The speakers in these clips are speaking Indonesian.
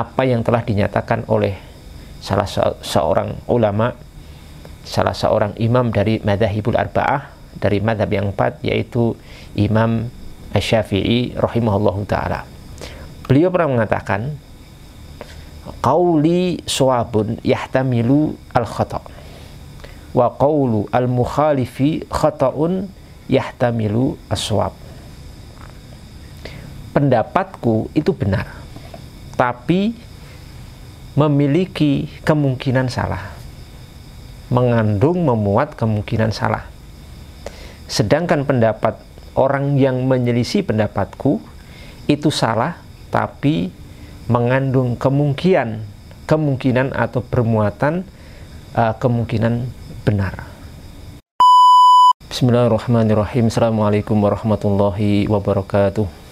apa yang telah dinyatakan oleh salah seorang ulama, salah seorang imam dari madzhabul arba'ah, dari madzhab yang 4, yaitu Imam Asy-Syafi'i rahimahullahu ta'ala. Beliau pernah mengatakan, qauli shawabun yahtamilu al-khata' wa qaulu al-mukhalifi khata'un yahtamilu as-shawab. Pendapatku itu benar, tapi memiliki kemungkinan salah, mengandung memuat kemungkinan salah. Sedangkan pendapat orang yang menyelisih pendapatku itu salah, tapi mengandung kemungkinan atau bermuatan kemungkinan benar. Bismillahirrahmanirrahim. Assalamualaikum warahmatullahi wabarakatuh.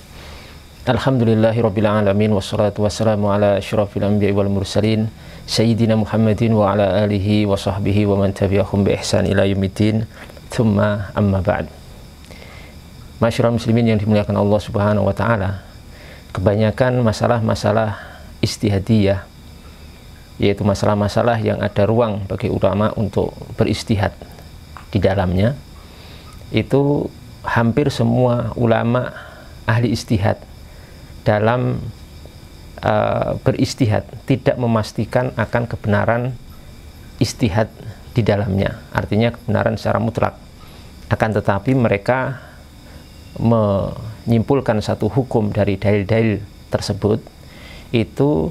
Alhamdulillahirabbil alamin, wassalatu wassalamu ala asyrafil anbiya'i wal mursalin sayyidina Muhammadin wa ala alihi wa sahbihi wa man tabi'ahum bi ihsan ila yaumiddin. Tsumma amma ba'd. Masyarul muslimin yang dimuliakan Allah Subhanahu wa taala, kebanyakan masalah-masalah ijtihadiyah, yaitu masalah-masalah yang ada ruang bagi ulama untuk beristihad di dalamnya, itu hampir semua ulama ahli istihad dalam beristihad tidak memastikan akan kebenaran istihad di dalamnya, artinya kebenaran secara mutlak. Akan tetapi mereka menyimpulkan satu hukum dari dalil-dalil tersebut itu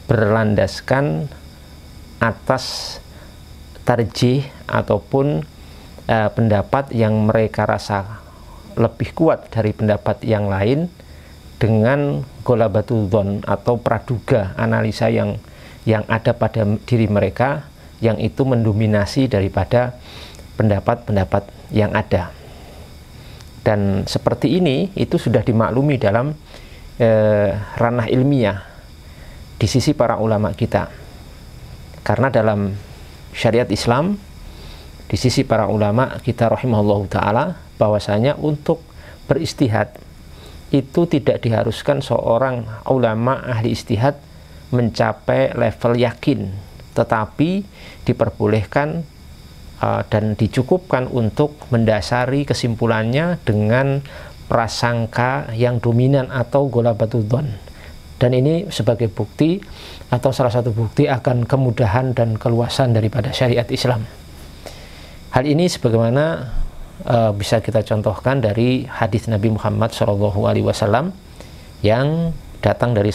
berlandaskan atas tarjih ataupun pendapat yang mereka rasa lebih kuat dari pendapat yang lain, dengan golabatul dzon atau praduga, analisa yang ada pada diri mereka, yang itu mendominasi daripada pendapat-pendapat yang ada. Dan seperti ini itu sudah dimaklumi dalam ranah ilmiah di sisi para ulama kita, karena dalam syariat Islam di sisi para ulama kita rahimahullahu ta'ala, bahwasanya untuk beristihad itu tidak diharuskan seorang ulama ahli istihad mencapai level yakin, tetapi diperbolehkan dan dicukupkan untuk mendasari kesimpulannya dengan prasangka yang dominan atau golabatul dzon. Dan ini sebagai bukti atau salah satu bukti akan kemudahan dan keluasan daripada syariat Islam. Hal ini sebagaimana bisa kita contohkan dari hadis Nabi Muhammad SAW yang datang dari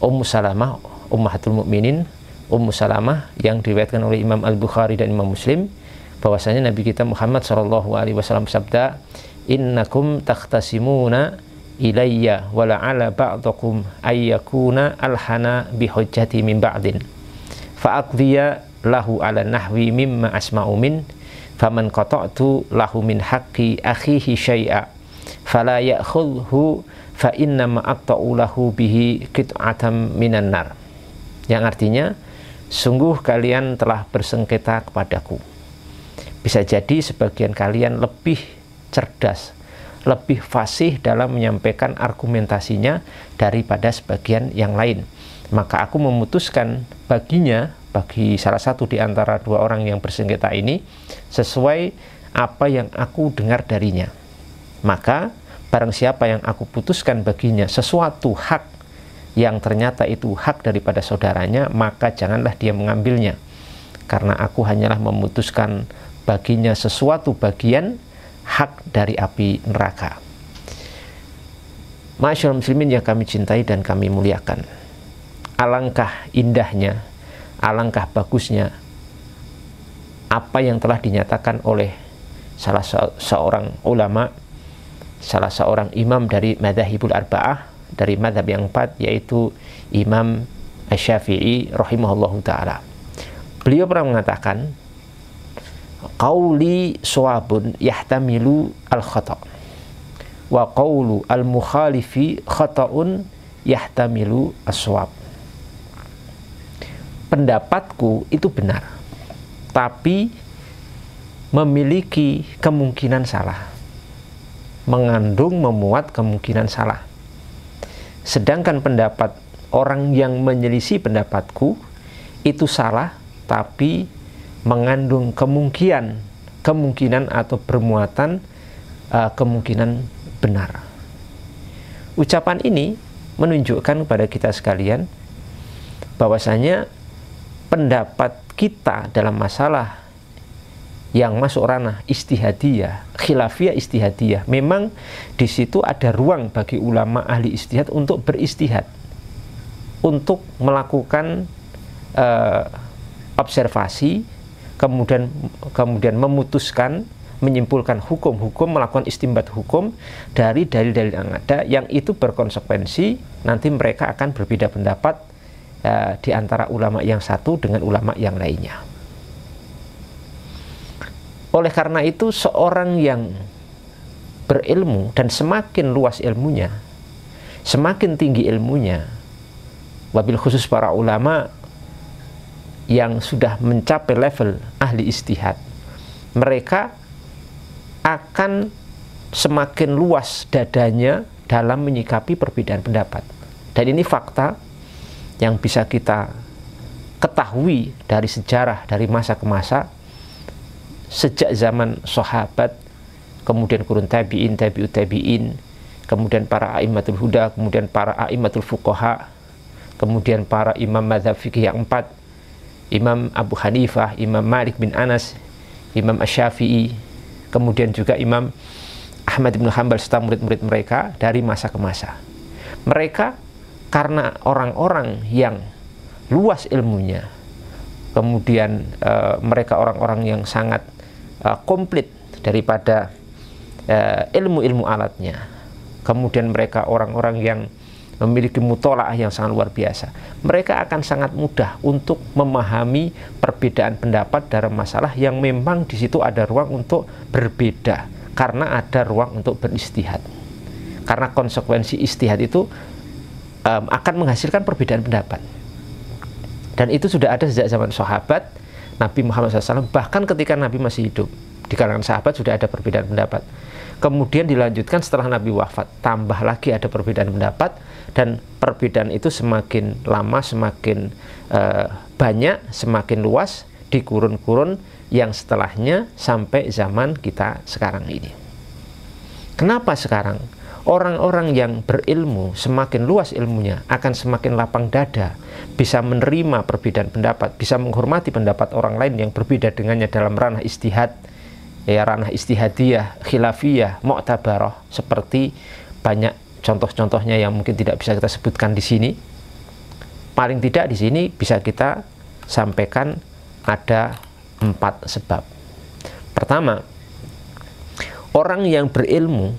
Ummu Salamah, Ummahatul Mukminin, Ummu Salamah, yang diriwayatkan oleh Imam Al-Bukhari dan Imam Muslim, bahwasanya Nabi kita Muhammad SAW bersabda, innakum takhtasimuna ilayya wa la'ala ba'dakum ayyakuna alhana bihujjati min ba'din fa'aqdiya lahu ala nahwi mimma asma'u min faman qata'tu lahu min haqqi akhihi syai'a fala ya'khudhu fa inna ma aqta'u lahu bihi qit'atan minan nar. Yang artinya, sungguh kalian telah bersengketa kepadaku. Bisa jadi sebagian kalian lebih cerdas, lebih fasih dalam menyampaikan argumentasinya daripada sebagian yang lain. Maka aku memutuskan baginya, bagi salah satu di antara dua orang yang bersengketa ini, sesuai apa yang aku dengar darinya. Maka barang siapa yang aku putuskan baginya sesuatu hak yang ternyata itu hak daripada saudaranya, maka janganlah dia mengambilnya, karena aku hanyalah memutuskan baginya sesuatu bagian hak dari api neraka. Masyaallah muslimin yang kami cintai dan kami muliakan, alangkah indahnya, alangkah bagusnya apa yang telah dinyatakan oleh salah seorang ulama, salah seorang imam dari madzhabul arba'ah, dari madzhab yang 4, yaitu Imam Asy-Syafi'i rahimahullahu ta'ala. Beliau pernah mengatakan, qauli shawabun yahtamilu al-khata' wa qaulu al-mukhalifi khata'un yahtamilu as-shawab. Pendapatku itu benar, tapi memiliki kemungkinan salah, mengandung memuat kemungkinan salah. sedangkan pendapat orang yang menyelisih pendapatku itu salah, tapi mengandung kemungkinan atau bermuatan kemungkinan benar. Ucapan ini menunjukkan kepada kita sekalian bahwasanya pendapat kita dalam masalah yang masuk ranah ijtihadiyah, khilafiyah ijtihadiyah, memang di situ ada ruang bagi ulama ahli ijtihad untuk beristihad, untuk melakukan observasi, kemudian memutuskan, menyimpulkan hukum-hukum, melakukan istimbat hukum dari dalil-dalil yang ada, yang itu berkonsekuensi nanti mereka akan berbeda pendapat di antara ulama yang satu dengan ulama yang lainnya. Oleh karena itu, seorang yang berilmu dan semakin luas ilmunya, semakin tinggi ilmunya, wabil khusus para ulama yang sudah mencapai level ahli ijtihad, mereka akan semakin luas dadanya dalam menyikapi perbedaan pendapat. Dan ini fakta yang bisa kita ketahui dari sejarah, dari masa ke masa, sejak zaman sahabat, kemudian kurun tabi'in, tabi'ut tabi'in, kemudian para a'immatul huda, kemudian para a'immatul fuqaha, kemudian para imam mazhab fikih yang 4, Imam Abu Hanifah, Imam Malik bin Anas, Imam Asy-Syafi'i, kemudian juga Imam Ahmad bin Hanbal serta murid-murid mereka dari masa ke masa. Mereka karena orang-orang yang luas ilmunya, kemudian mereka orang-orang yang sangat komplit daripada ilmu-ilmu alatnya, kemudian mereka orang-orang yang memiliki mutola'ah yang sangat luar biasa, mereka akan sangat mudah untuk memahami perbedaan pendapat dalam masalah yang memang di situ ada ruang untuk berbeda, karena ada ruang untuk beristihad. Karena konsekuensi istihad itu akan menghasilkan perbedaan pendapat, dan itu sudah ada sejak zaman sahabat Nabi Muhammad SAW. Bahkan ketika Nabi masih hidup, di kalangan sahabat sudah ada perbedaan pendapat. Kemudian dilanjutkan setelah Nabi wafat, tambah lagi ada perbedaan pendapat, dan perbedaan itu semakin lama semakin banyak, semakin luas di kurun-kurun yang setelahnya sampai zaman kita sekarang ini. Kenapa sekarang orang-orang yang berilmu semakin luas ilmunya akan semakin lapang dada, bisa menerima perbedaan pendapat, bisa menghormati pendapat orang lain yang berbeda dengannya dalam ranah ijtihad, ya, ranah ijtihadiyah, khilafiyah, mu'tabarah, seperti banyak contoh-contohnya yang mungkin tidak bisa kita sebutkan di sini. Paling tidak di sini bisa kita sampaikan ada 4 sebab. Pertama, orang yang berilmu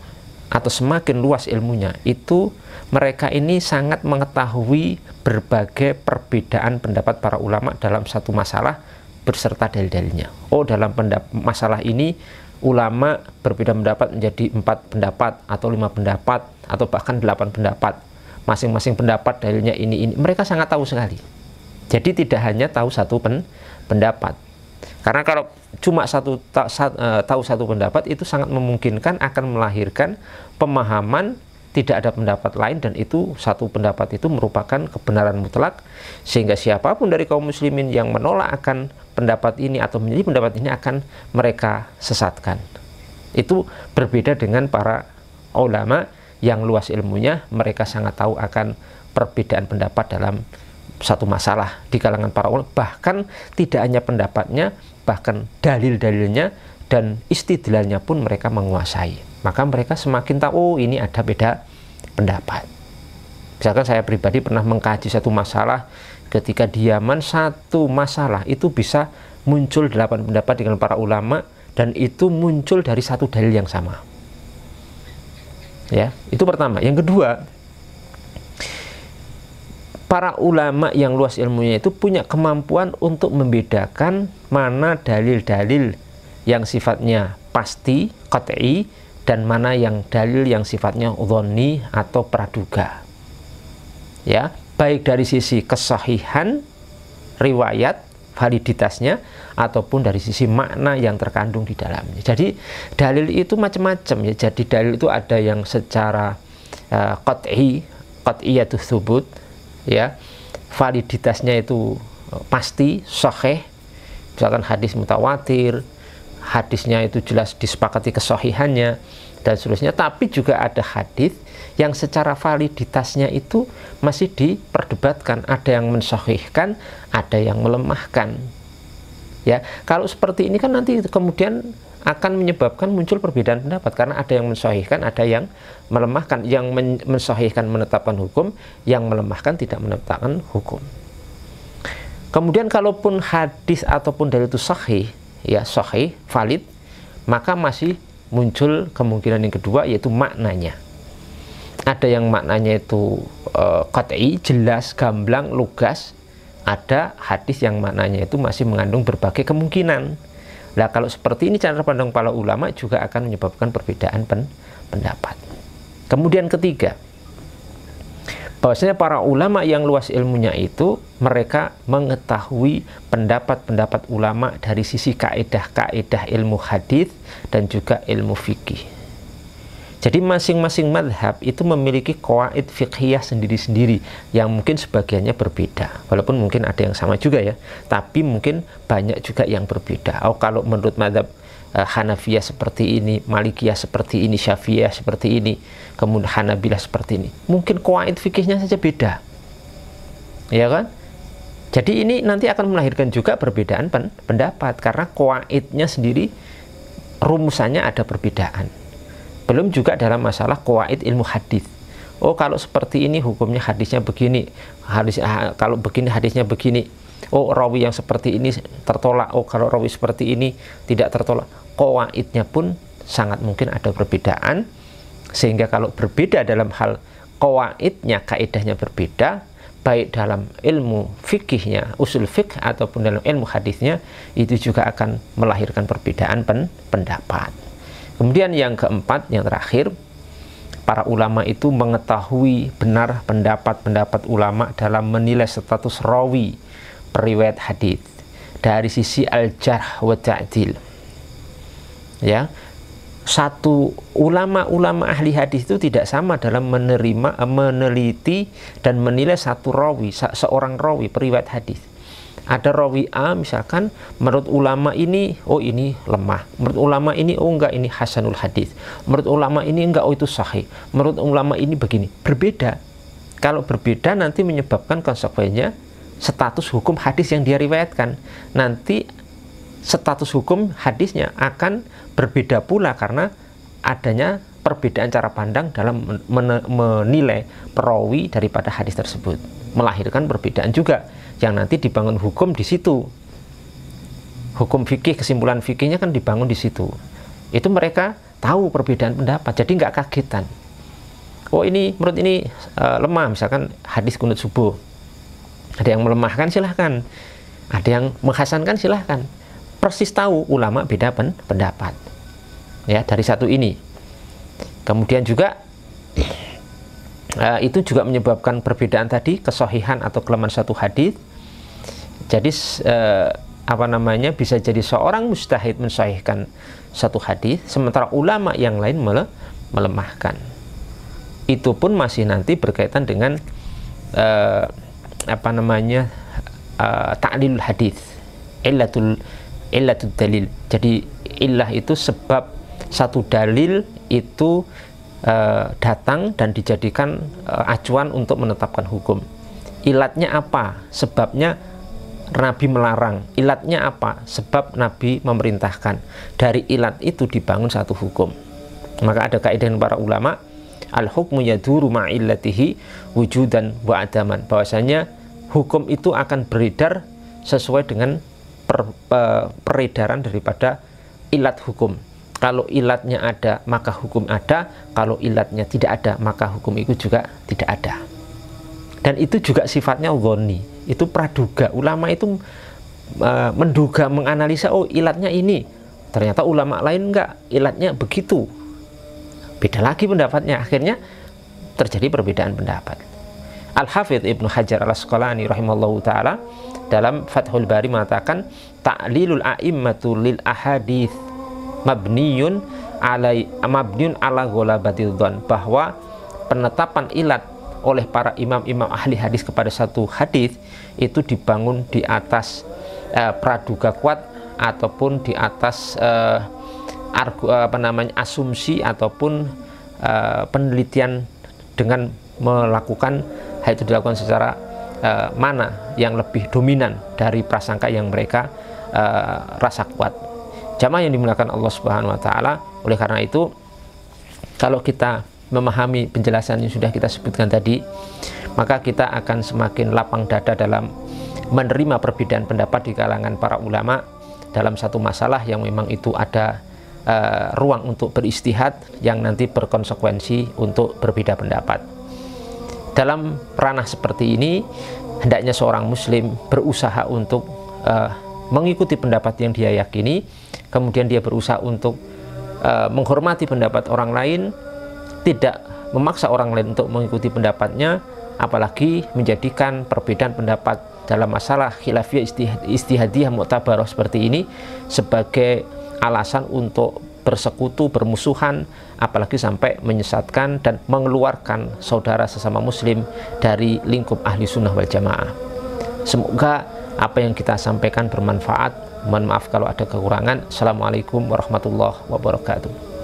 atau semakin luas ilmunya itu mereka ini sangat mengetahui berbagai perbedaan pendapat para ulama dalam satu masalah berserta dalil-dalilnya. Oh, dalam masalah ini ulama berbeda pendapat menjadi 4 pendapat atau 5 pendapat atau bahkan 8 pendapat. Masing-masing pendapat dalilnya ini. Mereka sangat tahu sekali. Jadi tidak hanya tahu satu pendapat. Karena kalau cuma tahu satu pendapat itu sangat memungkinkan akan melahirkan pemahaman tidak ada pendapat lain, dan itu satu pendapat itu merupakan kebenaran mutlak, sehingga siapapun dari kaum muslimin yang menolak akan pendapat ini atau menjadi pendapat ini akan mereka sesatkan. Itu berbeda dengan para ulama yang luas ilmunya, mereka sangat tahu akan perbedaan pendapat dalam satu masalah di kalangan para ulama, bahkan tidak hanya pendapatnya, bahkan dalil-dalilnya dan istidlalnya pun mereka menguasai. Maka mereka semakin tahu, oh, ini ada beda pendapat. Misalkan saya pribadi pernah mengkaji satu masalah, ketika di Yaman satu masalah itu bisa muncul 8 pendapat dengan para ulama, dan itu muncul dari satu dalil yang sama. Ya, itu pertama. Yang kedua, para ulama yang luas ilmunya itu punya kemampuan untuk membedakan mana dalil-dalil yang sifatnya pasti, qat'i, dan mana yang dalil yang sifatnya dhonni atau praduga. Ya, baik dari sisi kesahihan riwayat, validitasnya, ataupun dari sisi makna yang terkandung di dalamnya. Jadi dalil itu macam-macam ya. Jadi dalil itu ada yang secara qat'i, qat'iyatus tsubut, ya, validitasnya itu pasti sahih. Misalkan hadis mutawatir, hadisnya itu jelas disepakati kesahihannya dan seterusnya. Tapi juga ada hadis yang secara validitasnya itu masih diperdebatkan, ada yang mensahihkan, ada yang melemahkan. Ya, kalau seperti ini kan nanti kemudian akan menyebabkan muncul perbedaan pendapat, karena ada yang mensahihkan, ada yang melemahkan. Yang mensahihkan menetapkan hukum, yang melemahkan tidak menetapkan hukum. Kemudian kalaupun hadis ataupun dalil itu sahih, ya sahih, valid, maka masih muncul kemungkinan yang kedua, yaitu maknanya. Ada yang maknanya itu qat'i, jelas, gamblang, lugas. Ada hadis yang maknanya itu masih mengandung berbagai kemungkinan. Nah, kalau seperti ini cara pandang para ulama juga akan menyebabkan perbedaan pendapat. Kemudian ketiga, bahwasanya para ulama yang luas ilmunya itu mereka mengetahui pendapat-pendapat ulama dari sisi kaedah-kaedah ilmu hadis dan juga ilmu fikih. Jadi masing-masing madhab itu memiliki qawaid fiqhiyah sendiri-sendiri yang mungkin sebagiannya berbeda. Walaupun mungkin ada yang sama juga ya, tapi mungkin banyak juga yang berbeda. Oh, kalau menurut madhab Hanafiyah seperti ini, Malikiyah seperti ini, Syafi'iyah seperti ini, kemudian Hanabilah seperti ini. Mungkin qawaid fikihnya saja beda. Ya kan? Jadi ini nanti akan melahirkan juga perbedaan pendapat karena qawaidnya sendiri rumusannya ada perbedaan. Belum juga dalam masalah qawaid ilmu hadis. Oh, kalau seperti ini hukumnya hadisnya begini, kalau begini hadisnya begini. Oh, rawi yang seperti ini tertolak. Oh, kalau rawi seperti ini tidak tertolak. Qawaidnya pun sangat mungkin ada perbedaan, sehingga kalau berbeda dalam hal qawaidnya, kaidahnya berbeda, baik dalam ilmu fikihnya, usul fikih ataupun dalam ilmu hadisnya, itu juga akan melahirkan perbedaan pendapat. Kemudian yang keempat, yang terakhir, para ulama itu mengetahui benar pendapat-pendapat ulama dalam menilai status rawi periwayat hadis dari sisi al-jarh wa ta'dil. Ya, satu ulama-ulama ahli hadis itu tidak sama dalam meneliti dan menilai satu rawi, seorang rawi periwayat hadis. Ada rawi A misalkan, menurut ulama ini, oh ini lemah. Menurut ulama ini, oh enggak, ini hasanul hadis. Menurut ulama ini enggak, oh itu sahih. Menurut ulama ini begini. Berbeda. Kalau berbeda nanti menyebabkan konsekuensinya status hukum hadis yang dia riwayatkan. Nanti status hukum hadisnya akan berbeda pula karena adanya perbedaan cara pandang dalam menilai perawi daripada hadis tersebut. Melahirkan perbedaan juga yang nanti dibangun hukum di situ. Hukum fikih, kesimpulan fikihnya kan dibangun di situ. Itu mereka tahu perbedaan pendapat, jadi nggak kagetan. Oh, ini menurut ini lemah, misalkan hadis kunut subuh. Ada yang melemahkan silahkan, ada yang menghasankan silahkan. Persis tahu ulama beda pendapat. Ya, dari satu ini. Kemudian juga itu juga menyebabkan perbedaan tadi, kesahihan atau kelemahan satu hadis. Jadi bisa jadi seorang mujtahid mensahihkan satu hadis, sementara ulama yang lain melemahkan. Itu pun masih nanti berkaitan dengan ta'lilul hadis, illatul dalil. Jadi illah itu sebab satu dalil itu datang dan dijadikan acuan untuk menetapkan hukum. Ilatnya apa? Sebabnya Nabi melarang. Ilatnya apa? Sebab Nabi memerintahkan. Dari ilat itu dibangun satu hukum. Maka ada kaidah para ulama, al-hukmu yaduru ma'illatihi wujudan wa adaman. Bahwasanya hukum itu akan beredar sesuai dengan peredaran daripada ilat hukum. Kalau ilatnya ada, maka hukum ada. Kalau ilatnya tidak ada, maka hukum itu juga tidak ada. Dan itu juga sifatnya dhonni. Itu praduga. Ulama itu menduga, menganalisa, oh ilatnya ini. Ternyata ulama lain enggak, ilatnya begitu. Beda lagi pendapatnya. Akhirnya terjadi perbedaan pendapat. Al-Hafidh Ibnu Hajar Al-Asqalani rahimallahu ta'ala dalam Fathul Bari mengatakan, ta'lilul a'immatu lil ahadith mabniun ala ghalabatil dhon, bahwa penetapan ilat oleh para imam-imam ahli hadis kepada satu hadis itu dibangun di atas praduga kuat ataupun di atas asumsi ataupun penelitian dengan melakukan hal itu dilakukan secara mana yang lebih dominan dari prasangka yang mereka rasa kuat. Jamaah yang dimuliakan Allah Subhanahu wa taala, oleh karena itu kalau kita memahami penjelasan yang sudah kita sebutkan tadi, maka kita akan semakin lapang dada dalam menerima perbedaan pendapat di kalangan para ulama dalam satu masalah yang memang itu ada ruang untuk beristihad yang nanti berkonsekuensi untuk berbeda pendapat. Dalam ranah seperti ini, hendaknya seorang muslim berusaha untuk mengikuti pendapat yang dia yakini, kemudian dia berusaha untuk menghormati pendapat orang lain, tidak memaksa orang lain untuk mengikuti pendapatnya, apalagi menjadikan perbedaan pendapat dalam masalah khilafiyah istihadiyah mu'tabarah seperti ini sebagai alasan untuk bersekutu, bermusuhan, apalagi sampai menyesatkan dan mengeluarkan saudara sesama muslim dari lingkup ahli sunnah wal jamaah. Semoga apa yang kita sampaikan bermanfaat. Mohon maaf kalau ada kekurangan. Assalamualaikum warahmatullahi wabarakatuh.